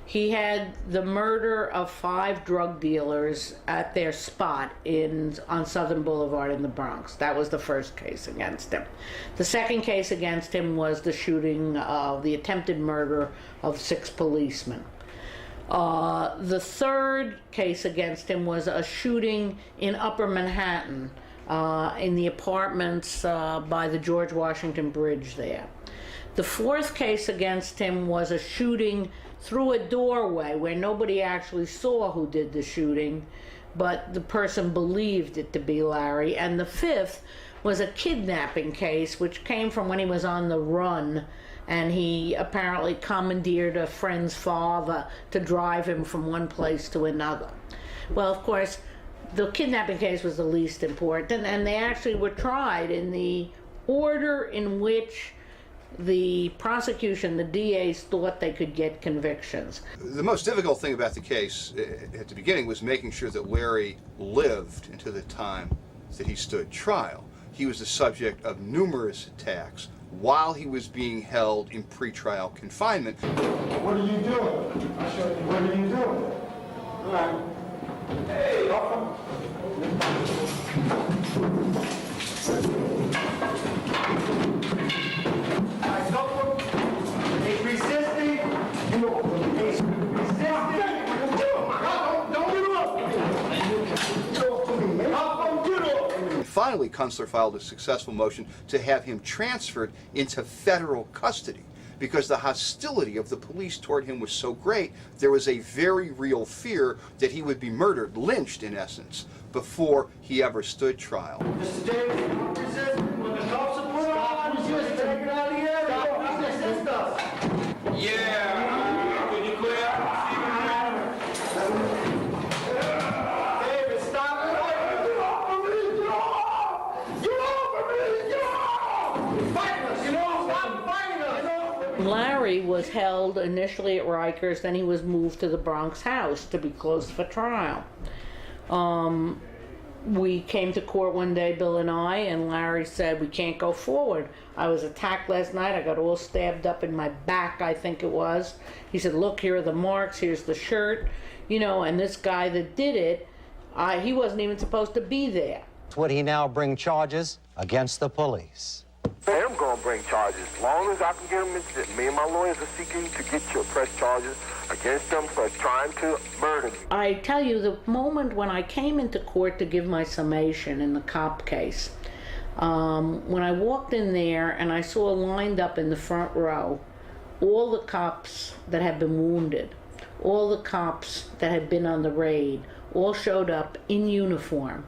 He had the murder of 5 drug dealers at their spot on Southern Boulevard in the Bronx. That was the first case against him. The second case against him was the shooting of the attempted murder of 6 policemen. The third case against him was a shooting in Upper Manhattan, in the apartments by the George Washington Bridge there. The fourth case against him was a shooting through a doorway where nobody actually saw who did the shooting, but the person believed it to be Larry. And the fifth was a kidnapping case, which came from when he was on the run, and he apparently commandeered a friend's father to drive him from one place to another. Well, of course, the kidnapping case was the least important, and they actually were tried in the order in which the prosecution, the DAs, thought they could get convictions. The most difficult thing about the case at the beginning was making sure that Larry lived until the time that he stood trial. He was the subject of numerous attacks while he was being held in pretrial confinement. What are you doing? I'll show you. What are you doing? All right. Hey, welcome. Make resistance. finally, Kunstler filed a successful motion to have him transferred into federal custody because the hostility of the police toward him was so great, there was a very real fear that he would be murdered, lynched in essence, before he ever stood trial. Mr. Davis, resist. When the cops are put on, resist. Take it out of the area. Resist us. Yeah. Can you clear? David, stop it. Get off of me. Get off. Get off of me. Get off. Fighting us. You know, stop fighting us. Larry was held initially at Rikers, then he was moved to the Bronx house to be closed for trial. We came to court one day, Bill and I, and Larry said, we can't go forward. I was attacked last night. I got all stabbed up in my back, I think it was. He said, look, here are the marks, here's the shirt, you know, and this guy that did it, he wasn't even supposed to be there. Would he now bring charges against the police? I am going to bring charges. As long as I can get them, me and my lawyers are seeking to get you press charges against them for trying to murder me. I tell you, the moment when I came into court to give my summation in the cop case, when I walked in there and I saw lined up in the front row all the cops that had been wounded, all the cops that had been on the raid, all showed up in uniform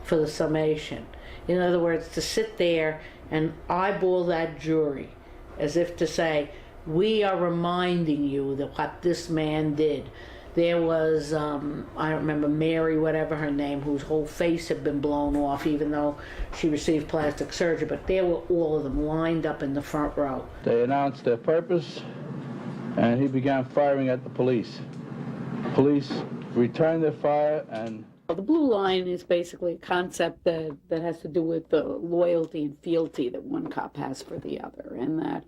for the summation. In other words, to sit there and eyeball that jury as if to say, we are reminding you that what this man did. There was, I don't remember, Mary, whatever her name, whose whole face had been blown off even though she received plastic surgery, but there were all of them lined up in the front row. They announced their purpose, and he began firing at the police. Police returned their fire, and the blue line is basically a concept that has to do with the loyalty and fealty that one cop has for the other, and that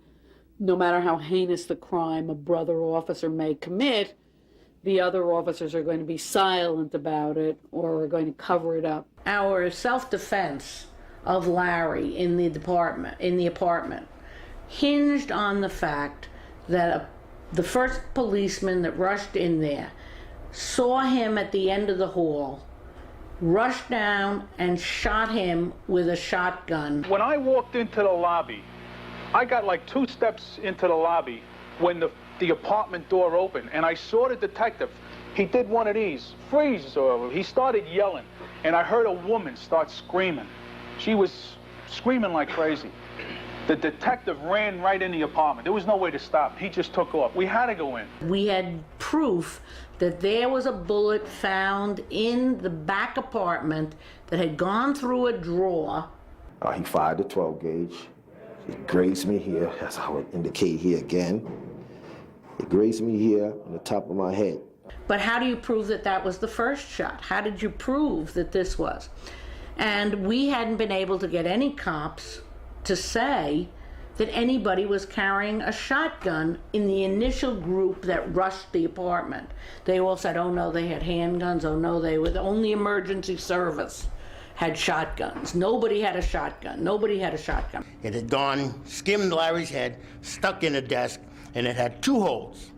no matter how heinous the crime a brother officer may commit, the other officers are going to be silent about it or are going to cover it up. Our self-defense of Larry in the apartment, hinged on the fact that the first policeman that rushed in there saw him at the end of the hall, rushed down and shot him with a shotgun. When I walked into the lobby, I got like 2 steps into the lobby when the apartment door opened, and I saw the detective. He did one of these, freeze, or he started yelling, and I heard a woman start screaming. She was screaming like crazy. The detective ran right in the apartment. There was no way to stop. He just took off. We had to go in. We had proof that there was a bullet found in the back apartment that had gone through a drawer. He fired the 12 gauge. It grazed me here, as I would indicate here again. It grazed me here on the top of my head. But how do you prove that that was the first shot? How did you prove that this was? And we hadn't been able to get any cops to say that anybody was carrying a shotgun in the initial group that rushed the apartment. They all said, oh no, they had handguns, oh no, they were the only emergency service had shotguns. Nobody had a shotgun. Nobody had a shotgun. It had gone, skimmed Larry's head, stuck in a desk, and it had 2 holes.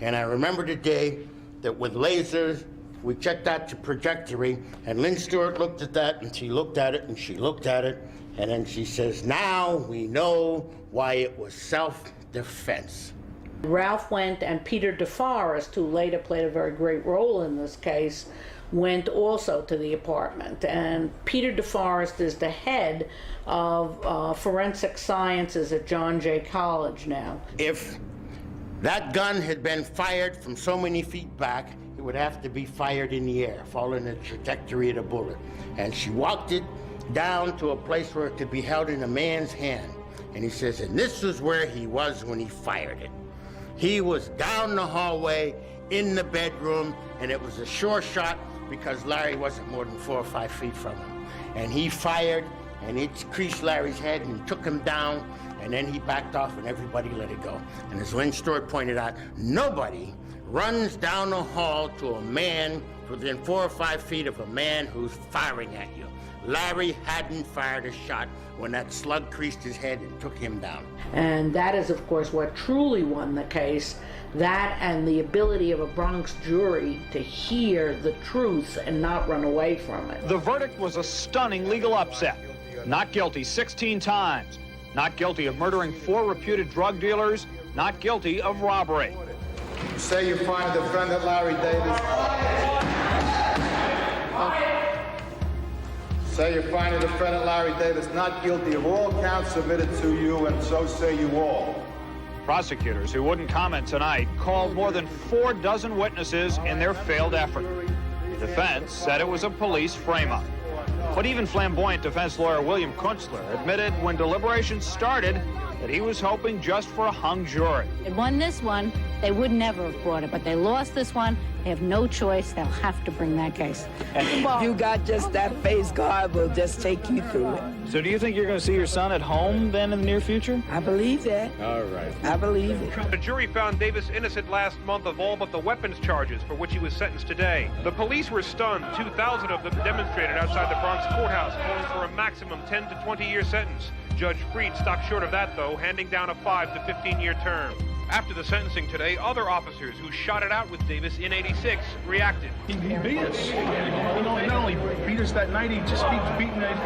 And I remember the day that with lasers, we checked out the trajectory, and Lynn Stewart looked at that, and she looked at it, and she looked at it, and then she says, now we know why it was self-defense. Ralph went, and Peter DeForest, who later played a very great role in this case, went also to the apartment. And Peter DeForest is the head of forensic sciences at John Jay College now. If that gun had been fired from so many feet back, it would have to be fired in the air, following the trajectory of the bullet. And she walked it down to a place where it could be held in a man's hand. And he says, and this is where he was when he fired it. He was down the hallway in the bedroom, and it was a sure shot because Larry wasn't more than 4 or 5 feet from him. And he fired, and it creased Larry's head and took him down, and then he backed off and everybody let it go. And as Lynn Stewart pointed out, nobody runs down the hall to a man within 4 or 5 feet of a man who's firing at you. Larry hadn't fired a shot when that slug creased his head and took him down. And that is, of course, what truly won the case. That and the ability of a Bronx jury to hear the truth and not run away from it. The verdict was a stunning legal upset. Not guilty 16 times. Not guilty of murdering 4 reputed drug dealers. Not guilty of robbery. Say you find the defendant, Larry Davis. Say you find the defendant, Larry Davis, not guilty of all counts submitted to you, and so say you all. Prosecutors who wouldn't comment tonight called more than 4 dozen witnesses in their failed effort. The defense said it was a police frame-up. But even flamboyant defense lawyer William Kunstler admitted when deliberations started that he was hoping just for a hung jury. They won this one, they would never have brought it, but they lost this one. They have no choice. They'll have to bring that case. You got just that face, God will just take you through it. So do you think you're going to see your son at home then in the near future? I believe that. All right. I believe it. The jury found Davis innocent last month of all but the weapons charges for which he was sentenced today. The police were stunned. 2,000 of them demonstrated outside the Bronx courthouse, calling for a maximum 10 to 20-year sentence. Judge Freed stopped short of that, though, handing down a 5 to 15-year term. After the sentencing today, other officers who shot it out with Davis in '86 reacted. He beat us. Not only beat us that night, he just keeps beating us.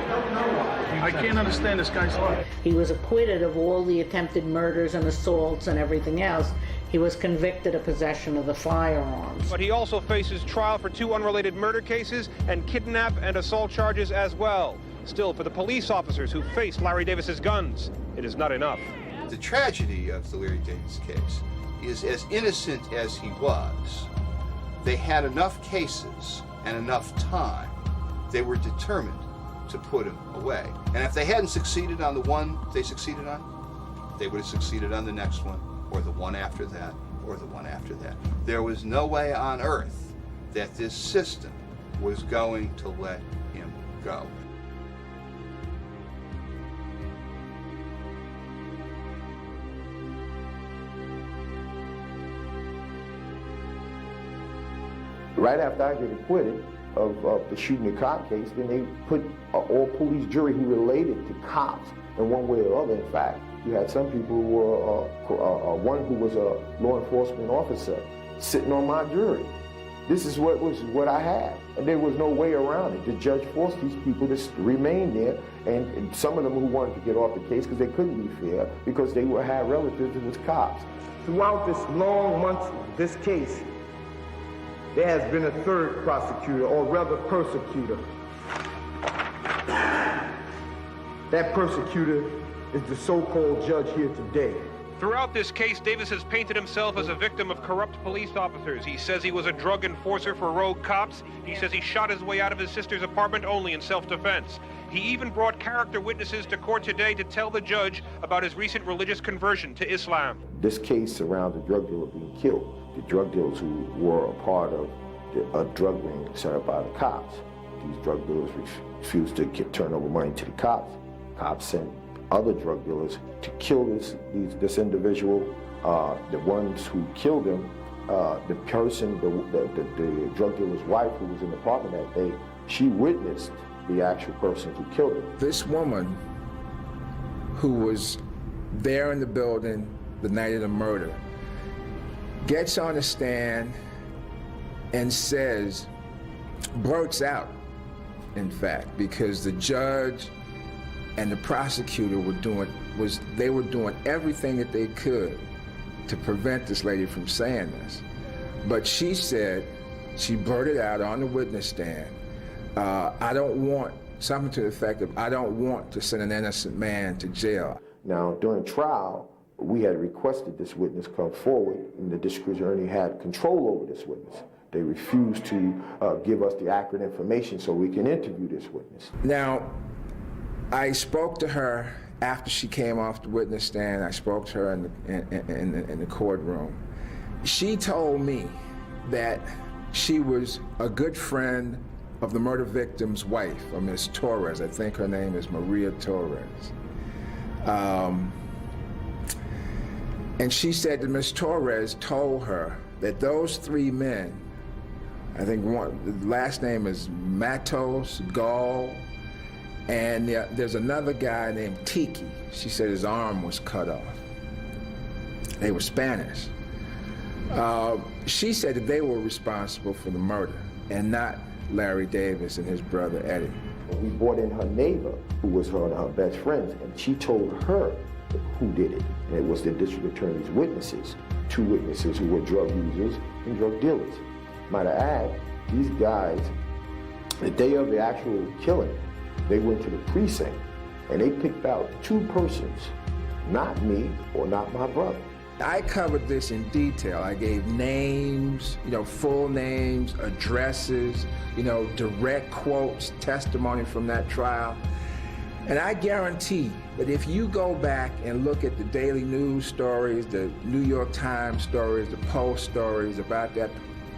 I can't understand this guy's life. He was acquitted of all the attempted murders and assaults and everything else. He was convicted of possession of the firearms. But he also faces trial for 2 unrelated murder cases and kidnap and assault charges as well. Still, for the police officers who faced Larry Davis's guns, it is not enough. The tragedy of the Larry Davis case is, as innocent as he was, they had enough cases and enough time. They were determined to put him away. And if they hadn't succeeded on the one they succeeded on, they would have succeeded on the next one, or the one after that, or the one after that. There was no way on earth that this system was going to let him go. Right after I get acquitted of the shooting the cop case, then they put an all-police jury who related to cops in one way or other. In fact, you had some people who were, one who was a law enforcement officer sitting on my jury. This is what I had, and there was no way around it. The judge forced these people to remain there, and some of them who wanted to get off the case because they couldn't be fair because they had relatives who was cops. Throughout this long months of this case, there has been a third prosecutor, or rather persecutor. That persecutor is the so-called judge here today. Throughout this case, Davis has painted himself as a victim of corrupt police officers. He says he was a drug enforcer for rogue cops. He says he shot his way out of his sister's apartment only in self-defense. He even brought character witnesses to court today to tell the judge about his recent religious conversion to Islam. This case surrounds the drug dealer being killed. The drug dealers who were a part of a drug ring set up by the cops. These drug dealers refused to turn over money to the cops. Cops sent other drug dealers to kill this individual. The ones who killed him, the person, the drug dealer's wife who was in the apartment that day, she witnessed the actual person who killed him. This woman who was there in the building the night of the murder gets on the stand and says, blurts out, in fact, because the judge and the prosecutor were doing everything that they could to prevent this lady from saying this. But she said, she blurted out on the witness stand, I don't want, something to the effect of, I don't want to send an innocent man to jail. Now, during trial, we had requested this witness come forward, and the district attorney had control over this witness. They refused to give us the accurate information so we can interview this witness. Now, I spoke to her after she came off the witness stand. I spoke to her in the courtroom. She told me that she was a good friend of the murder victim's wife, Miss Torres. I think her name is Maria Torres. And she said that Miss Torres told her that those 3 men, I think the last name is Matos, Gall, and there's another guy named Tiki. She said his arm was cut off. They were Spanish. She said that they were responsible for the murder and not Larry Davis and his brother Eddie. We brought in her neighbor, who was her best friend, and she told her who did it. And it was the district attorney's witnesses, 2 witnesses who were drug users and drug dealers. Might I add, these guys, the day of the actual killing, they went to the precinct and they picked out 2 persons, not me or not my brother. I covered this in detail. I gave names, full names, addresses, direct quotes, testimony from that trial. And I guarantee that if you go back and look at the daily news stories, the New York Times stories, the Post stories about that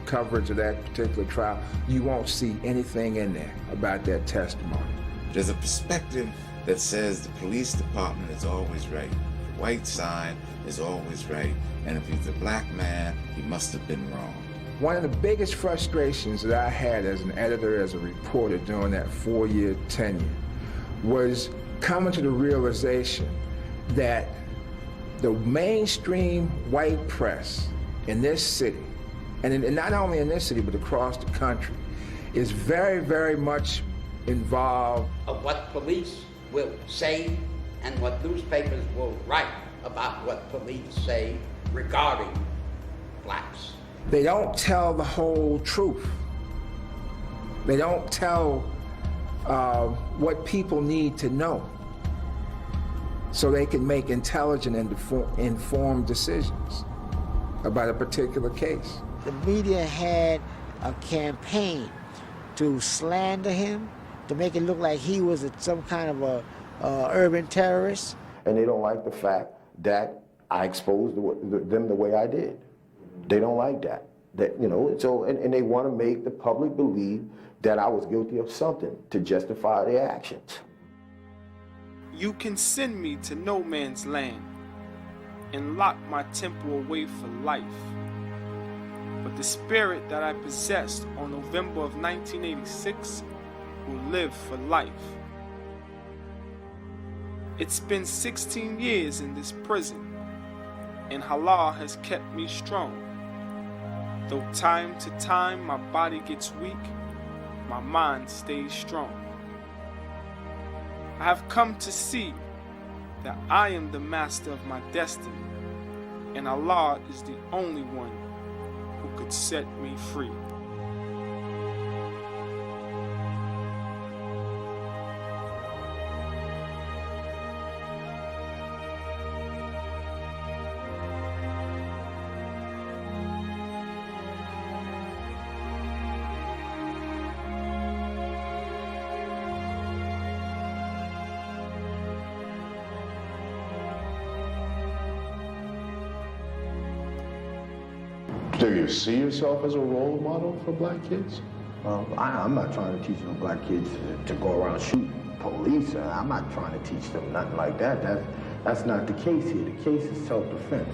coverage of that particular trial, you won't see anything in there about that testimony. There's a perspective that says the police department is always right. The white side is always right. And if he's a black man, he must have been wrong. One of the biggest frustrations that I had as an editor, as a reporter during that 4-year tenure was coming to the realization that the mainstream white press in this city, and not only in this city but across the country, is very, very much involved of what police will say and what newspapers will write about what police say regarding blacks. They don't tell the whole truth. They don't tell what people need to know so they can make intelligent and informed decisions about a particular case. The media had a campaign to slander him, to make it look like he was some kind of a urban terrorist. And they don't like the fact that I exposed them the way I did. They don't like that. And they want to make the public believe that I was guilty of something to justify their actions. You can send me to no man's land and lock my temple away for life. But the spirit that I possessed on November of 1986 will live for life. It's been 16 years in this prison, and Allah has kept me strong. Though time to time my body gets weak, my mind stays strong. I have come to see that I am the master of my destiny, and Allah is the only one who could set me free. Do you see yourself as a role model for black kids? I'm not trying to teach no black kids to go around shooting police. I'm not trying to teach them nothing like that. That's not the case here. The case is self-defense.